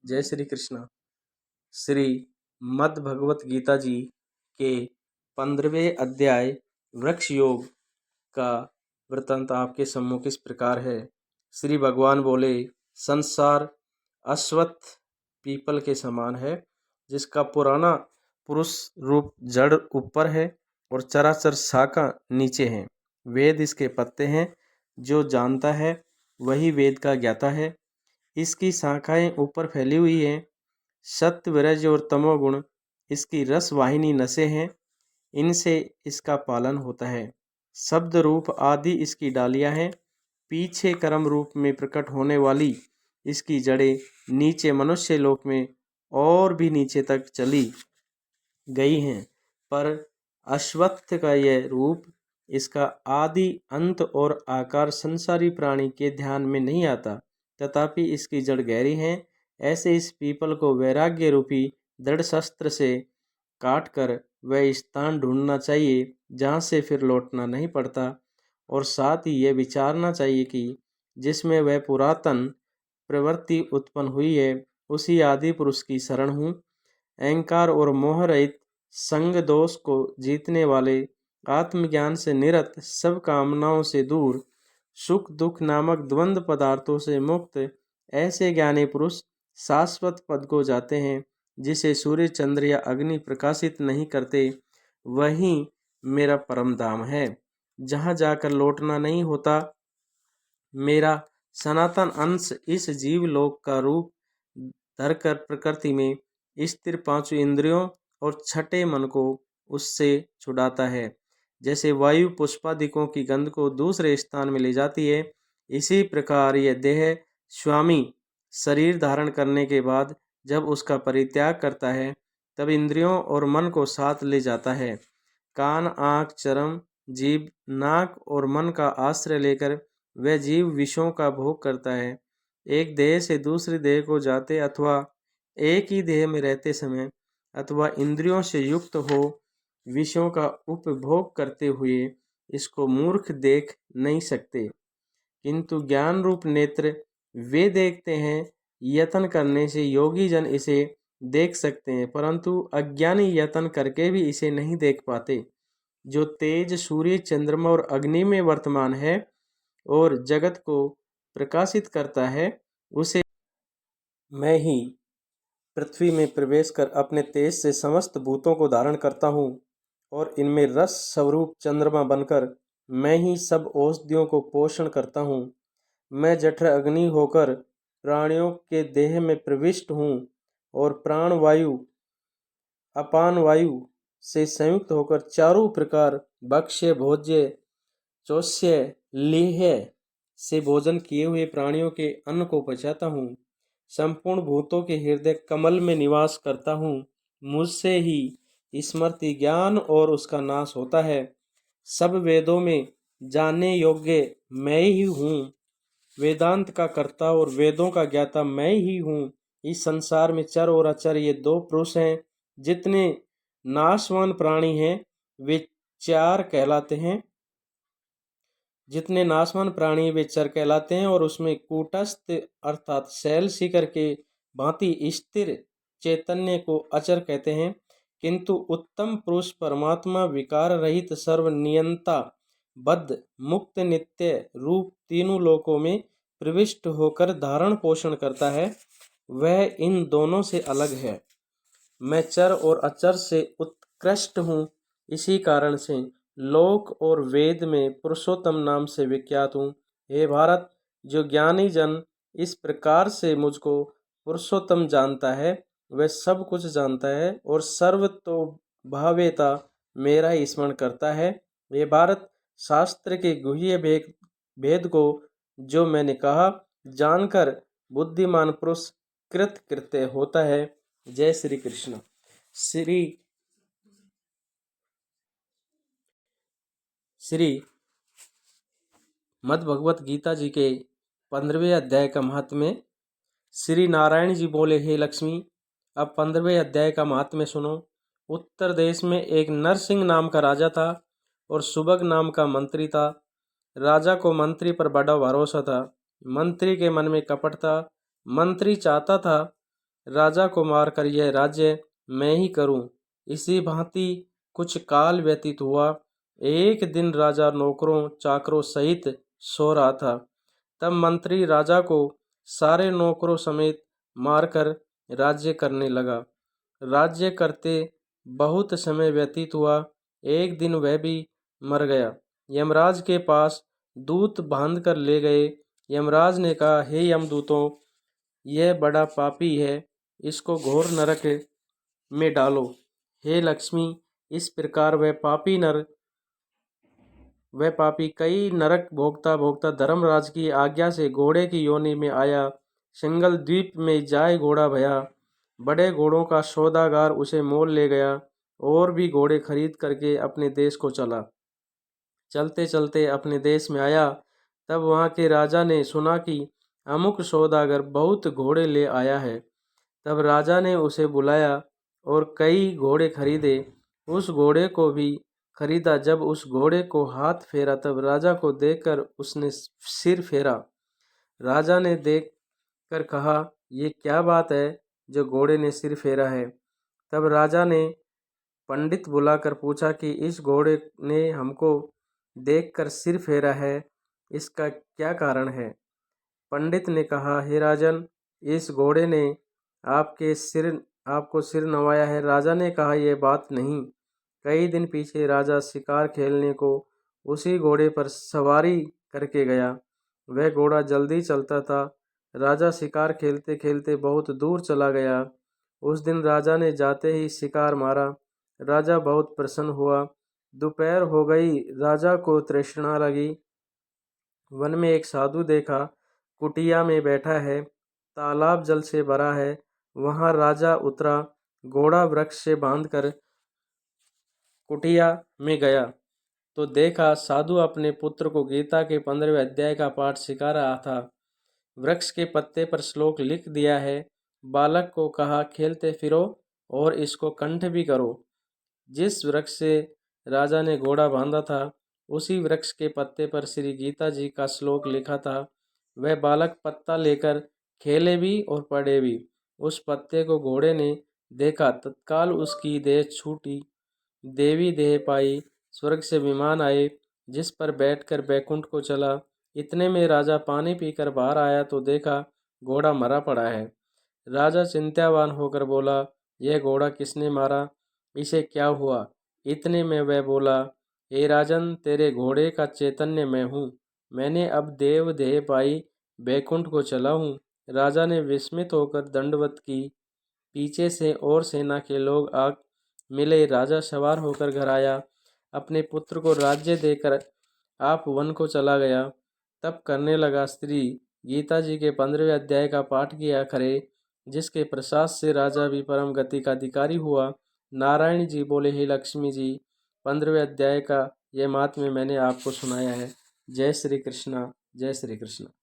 जय श्री कृष्ण। श्री मद् भगवत गीता जी के 15वें अध्याय वृक्ष योग का वृत्तांत आपके सम्मुख इस प्रकार है। श्री भगवान बोले, संसार अश्वत्थ पीपल के समान है, जिसका पुराना पुरुष रूप जड़ ऊपर है और चराचर शाखा नीचे है। वेद इसके पत्ते हैं। जो जानता है वही वेद का ज्ञाता है। इसकी शाखाएं ऊपर फैली हुई हैं। सत्व, रज और तमोगुण इसकी रस वाहिनी नसें हैं। इनसे इसका पालन होता है। शब्द रूप आदि इसकी डालियां हैं। पीछे कर्म रूप में प्रकट होने वाली इसकी जड़ें नीचे मनुष्य लोक में और भी नीचे तक चली गई हैं। पर अश्वत्थ का यह रूप, इसका आदि अंत और आकार संसारी प्राणी के ध्यान में नहीं आता, तथापि इसकी जड़ गहरी है। ऐसे इस पीपल को वैराग्य रूपी दृढ़ शस्त्र से काट कर वह स्थान ढूंढना चाहिए जहाँ से फिर लौटना नहीं पड़ता, और साथ ही यह विचारना चाहिए कि जिसमें वह पुरातन प्रवृत्ति उत्पन्न हुई है, उसी आदि पुरुष की शरण हूँ। अहंकार और मोह रहित, संग दोष को जीतने वाले, आत्मज्ञान से निरत, सब कामनाओं से दूर, सुख दुख नामक द्वंद्व पदार्थों से मुक्त ऐसे ज्ञानी पुरुष शाश्वत पद को जाते हैं। जिसे सूर्य चंद्र या अग्नि प्रकाशित नहीं करते, वही मेरा परम धाम है, जहाँ जाकर लौटना नहीं होता। मेरा सनातन अंश इस जीव लोक का रूप धरकर प्रकृति में स्थिर पांचों इंद्रियों और छठे मन को उससे छुड़ाता है। जैसे वायु पुष्पादिकों की गंध को दूसरे स्थान में ले जाती है, इसी प्रकार यह देह स्वामी शरीर धारण करने के बाद जब उसका परित्याग करता है, तब इंद्रियों और मन को साथ ले जाता है। कान, आँख, चर्म, जीभ, नाक और मन का आश्रय लेकर वह जीव विषयों का भोग करता है। एक देह से दूसरे देह को जाते अथवा एक ही देह में रहते समय अथवा इंद्रियों से युक्त हो विषयों का उपभोग करते हुए इसको मूर्ख देख नहीं सकते, किंतु ज्ञान रूप नेत्र वे देखते हैं। यत्न करने से योगी जन इसे देख सकते हैं, परंतु अज्ञानी यत्न करके भी इसे नहीं देख पाते। जो तेज सूर्य, चंद्रमा और अग्नि में वर्तमान है और जगत को प्रकाशित करता है, उसे मैं ही पृथ्वी में प्रवेश कर अपने तेज से समस्त भूतों को धारण करता हूँ, और इनमें रस स्वरूप चंद्रमा बनकर मैं ही सब औषधियों को पोषण करता हूँ। मैं जठर अग्नि होकर प्राणियों के देह में प्रविष्ट हूँ, और प्राण वायु अपान वायु से संयुक्त होकर चारों प्रकार भक्ष्य, भोज्य, चोष्य, लीह्य से भोजन किए हुए प्राणियों के अन्न को पचाता हूँ। संपूर्ण भूतों के हृदय कमल में निवास करता हूँ। मुझसे ही स्मृति, ज्ञान और उसका नाश होता है। सब वेदों में जानने योग्य मैं ही हूँ। वेदांत का कर्ता और वेदों का ज्ञाता मैं ही हूँ। इस संसार में चर और अचर ये दो पुरुष हैं। जितने नाशवान प्राणी हैं वे चार कहलाते हैं। जितने नाशवान प्राणी वे चर कहलाते हैं, और उसमें कूटस्थ अर्थात शैल शिखर के भांति स्थिर चैतन्य को अचर कहते हैं। किंतु उत्तम पुरुष परमात्मा विकार रहित, सर्वनियंता, बद्ध, मुक्त, नित्य रूप तीनों लोकों में प्रविष्ट होकर धारण पोषण करता है, वह इन दोनों से अलग है। मैं चर और अचर से उत्कृष्ट हूँ। इसी कारण से लोक और वेद में पुरुषोत्तम नाम से विख्यात हूँ। हे भारत, जो ज्ञानी जन इस प्रकार से मुझको पुरुषोत्तम जानता है, वह सब कुछ जानता है और सर्वतो भावेता मेरा ही स्मरण करता है। हे भारत, शास्त्र के गुह्य भेद को जो मैंने कहा, जानकर बुद्धिमान पुरुष कृत कृत्य होता है। जय श्री कृष्ण। श्री मद् भगवत गीता जी के 15वें अध्याय का महात्म्य। श्री नारायण जी बोले, हे लक्ष्मी, अब 15वें अध्याय का महात्म्य सुनो। उत्तर देश में एक नरसिंह नाम का राजा था और सुबग नाम का मंत्री था। राजा को मंत्री पर बड़ा भरोसा था। मंत्री के मन में कपट था। मंत्री चाहता था राजा को मारकर यह राज्य मैं ही करूं। इसी भांति कुछ काल व्यतीत हुआ। एक दिन राजा नौकरों चाकरों सहित सो रहा था। तब मंत्री राजा को सारे नौकरों समेत मारकर राज्य करने लगा। राज्य करते बहुत समय व्यतीत हुआ। एक दिन वह भी मर गया। यमराज के पास दूत बांध कर ले गए। यमराज ने कहा, हे यमदूतों, यह बड़ा पापी है, इसको घोर नरक में डालो। हे लक्ष्मी, इस प्रकार वह पापी कई नरक भोगता भोगता धर्मराज की आज्ञा से घोड़े की योनि में आया। सिंगल द्वीप में जाय घोड़ा भया। बड़े घोड़ों का सौदागर उसे मोल ले गया और भी घोड़े खरीद करके अपने देश को चला। चलते चलते अपने देश में आया। तब वहाँ के राजा ने सुना कि अमुक सौदागर बहुत घोड़े ले आया है। तब राजा ने उसे बुलाया और कई घोड़े खरीदे। उस घोड़े को भी खरीदा। जब उस घोड़े को हाथ फेरा तब राजा को देखकर उसने सिर फेरा। राजा ने देख कर कहा, ये क्या बात है जो घोड़े ने सिर फेरा है। तब राजा ने पंडित बुलाकर पूछा कि इस घोड़े ने हमको देखकर सिर फेरा है, इसका क्या कारण है। पंडित ने कहा, हे राजन, इस घोड़े ने आपको सिर नवाया है। राजा ने कहा, यह बात नहीं। कई दिन पीछे राजा शिकार खेलने को उसी घोड़े पर सवारी करके गया। वह घोड़ा जल्दी चलता था। राजा शिकार खेलते खेलते बहुत दूर चला गया। उस दिन राजा ने जाते ही शिकार मारा। राजा बहुत प्रसन्न हुआ। दोपहर हो गई। राजा को तृष्णा लगी। वन में एक साधु देखा, कुटिया में बैठा है, तालाब जल से भरा है। वहां राजा उतरा, घोड़ा वृक्ष से बांधकर कुटिया में गया तो देखा साधु अपने पुत्र को गीता के 15वें अध्याय का पाठ सिखा रहा था। वृक्ष के पत्ते पर श्लोक लिख दिया है। बालक को कहा, खेलते फिरो और इसको कंठ भी करो। जिस वृक्ष से राजा ने घोड़ा बांधा था उसी वृक्ष के पत्ते पर श्री गीता जी का श्लोक लिखा था। वह बालक पत्ता लेकर खेले भी और पढ़े भी। उस पत्ते को घोड़े ने देखा, तत्काल उसकी देह छूटी, देवी देह पाई, स्वर्ग से विमान आए जिस पर बैठकर बैकुंठ को चला। इतने में राजा पानी पीकर बाहर आया तो देखा घोड़ा मरा पड़ा है। राजा चिंतावान होकर बोला, यह घोड़ा किसने मारा, इसे क्या हुआ। इतने में वह बोला, हे राजन, तेरे घोड़े का चैतन्य मैं हूँ। मैंने अब देव देह पाई, बैकुंठ को चला हूँ। राजा ने विस्मित होकर दंडवत की। पीछे से और सेना के लोग आ मिले। राजा सवार होकर घर आया। अपने पुत्र को राज्य देकर आप वन को चला गया। तब करने लगा श्री गीता जी के 15वें अध्याय का पाठ किया करे, जिसके प्रसाद से राजा भी परम गति का अधिकारी हुआ। नारायण जी बोले, हे लक्ष्मी जी, 15वें अध्याय का यह महात्म्य मैंने आपको सुनाया है। जय श्री कृष्णा, जय श्री कृष्ण।